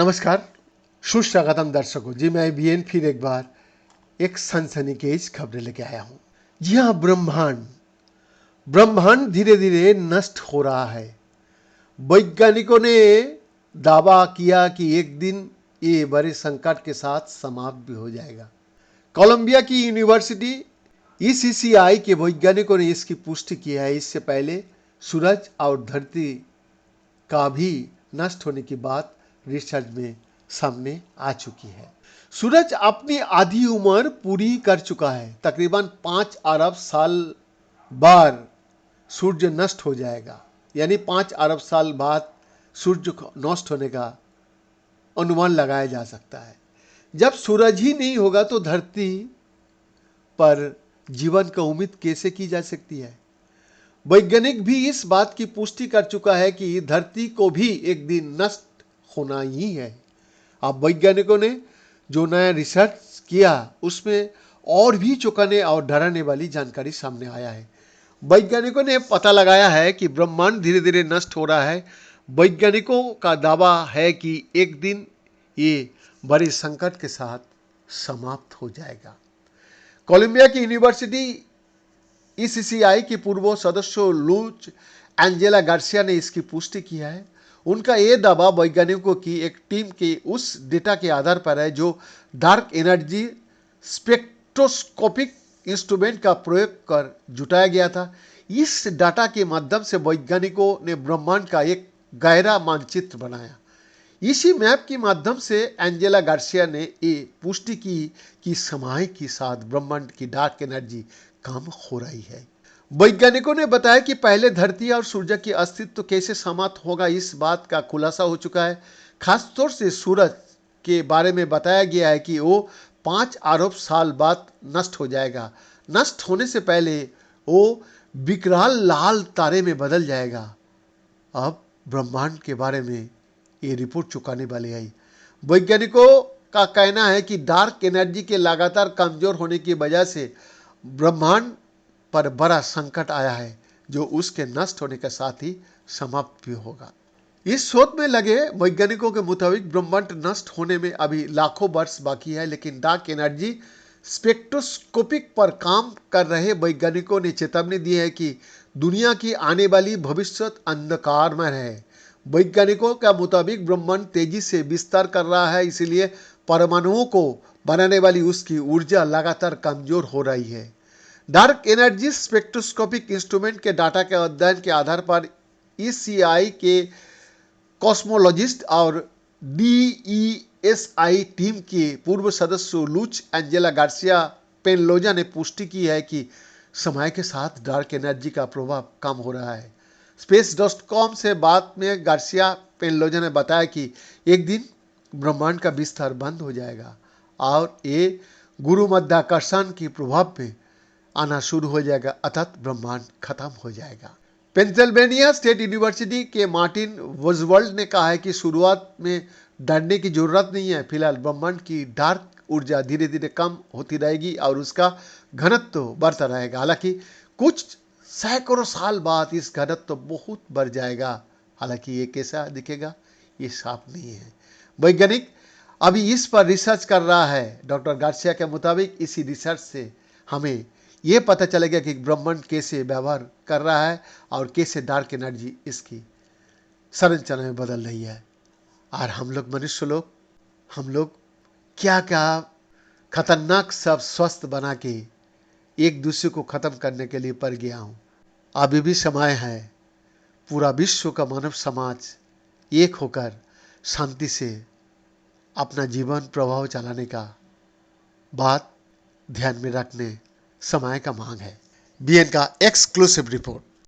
नमस्कार, सुस्वागतम दर्शकों जी। मैं बीएन फिर एक बार एक सनसनीखेज खबरें लेके आया हूँ। जी हाँ, ब्रह्मांड धीरे धीरे नष्ट हो रहा है। वैज्ञानिकों ने दावा किया कि एक दिन ये बड़े संकट के साथ समाप्त भी हो जाएगा। कोलंबिया की यूनिवर्सिटी ईसीसीआई के वैज्ञानिकों ने इसकी पुष्टि की है। इससे पहले सूरज और धरती का भी नष्ट होने की बात रिसर्च में सामने आ चुकी है। सूरज अपनी आधी उम्र पूरी कर चुका है। तकरीबन 5 अरब साल बाद सूर्य नष्ट हो जाएगा, यानी 5 अरब साल बाद सूर्य नष्ट होने का अनुमान लगाया जा सकता है। जब सूरज ही नहीं होगा तो धरती पर जीवन का उम्मीद कैसे की जा सकती है। वैज्ञानिक भी इस बात की पुष्टि कर चुका है कि धरती को भी एक दिन नष्ट होना ही है। अब वैज्ञानिकों ने जो नया रिसर्च किया उसमें और भी चौंकाने और डराने वाली जानकारी सामने आया है। वैज्ञानिकों ने पता लगाया है कि ब्रह्मांड धीरे धीरे नष्ट हो रहा है। वैज्ञानिकों का दावा है कि एक दिन ये बड़े संकट के साथ समाप्त हो जाएगा। कोलंबिया की यूनिवर्सिटी ईसीसीआई की पूर्व सदस्य लूच एंजेला गार्सिया ने इसकी पुष्टि की है। उनका यह दावा वैज्ञानिकों की एक टीम के उस डेटा के आधार पर है जो डार्क एनर्जी स्पेक्ट्रोस्कोपिक इंस्ट्रूमेंट का प्रयोग कर जुटाया गया था। इस डाटा के माध्यम से वैज्ञानिकों ने ब्रह्मांड का एक गहरा मानचित्र बनाया। इसी मैप के माध्यम से एंजेला गार्सिया ने ये पुष्टि की कि समय के साथ ब्रह्मांड की डार्क एनर्जी कम हो रही है। वैज्ञानिकों ने बताया कि पहले धरती और सूर्य की अस्तित्व कैसे समाप्त होगा, इस बात का खुलासा हो चुका है। खासतौर से सूरज के बारे में बताया गया है कि वो 5 अरब साल बाद नष्ट हो जाएगा। नष्ट होने से पहले वो विकराल लाल तारे में बदल जाएगा। अब ब्रह्मांड के बारे में ये रिपोर्ट चुकाने वाली है। वैज्ञानिकों का कहना है कि डार्क एनर्जी के लगातार कमजोर होने की वजह से ब्रह्मांड पर बड़ा संकट आया है, जो उसके नष्ट होने के साथ ही समाप्त भी होगा। इस शोध में लगे वैज्ञानिकों के मुताबिक ब्रह्मांड नष्ट होने में अभी लाखों वर्ष बाकी है, लेकिन डार्क एनर्जी स्पेक्ट्रोस्कोपिक पर काम कर रहे वैज्ञानिकों ने चेतावनी दी है कि दुनिया की आने वाली भविष्य अंधकारमय है। वैज्ञानिकों के मुताबिक ब्रह्मांड तेजी से विस्तार कर रहा है, इसलिए परमाणुओं को बनाने वाली उसकी ऊर्जा लगातार कमजोर हो रही है। डार्क एनर्जी स्पेक्ट्रोस्कोपिक इंस्ट्रूमेंट के डाटा के अध्ययन के आधार पर ईसीआई के कॉस्मोलॉजिस्ट और डीईएसआई टीम के पूर्व सदस्य लूच एंजेला गार्सिया पेनलोजा ने पुष्टि की है कि समय के साथ डार्क एनर्जी का प्रभाव कम हो रहा है। स्पेस.com से बात में गार्सिया पेनलोजा ने बताया कि एक दिन ब्रह्मांड का विस्तार बंद हो जाएगा और ये गुरुमध्याकर्षण के प्रभाव में आना शुरू हो जाएगा, अर्थात ब्रह्मांड खत्म हो जाएगा। पेंसिल्वेनिया स्टेट यूनिवर्सिटी के मार्टिन वोजवर्ल्ड ने कहा है कि शुरुआत में डरने की जरूरत नहीं है। फिलहाल ब्रह्मांड की डार्क ऊर्जा धीरे धीरे कम होती रहेगी और उसका घनत्व बढ़ता रहेगा। हालांकि कुछ सैकड़ों साल बाद इस घनत्व बहुत बढ़ जाएगा। हालांकि ये कैसा दिखेगा ये साफ नहीं है। वैज्ञानिक अभी इस पर रिसर्च कर रहा है। डॉक्टर गार्सिया के मुताबिक इसी रिसर्च से हमें ये पता चलेगा कि ब्रह्मांड कैसे व्यवहार कर रहा है और कैसे डार्क एनर्जी इसकी संरचना में बदल रही है। और हम लोग मनुष्य लोग, हम लोग क्या क्या खतरनाक सब स्वस्थ बना के एक दूसरे को खत्म करने के लिए पड़ गया हूँ। अभी भी समय है पूरा विश्व का मानव समाज एक होकर शांति से अपना जीवन प्रवाह चलाने का बात ध्यान में रखने समय का मांग है। बीएन का एक्सक्लूसिव रिपोर्ट।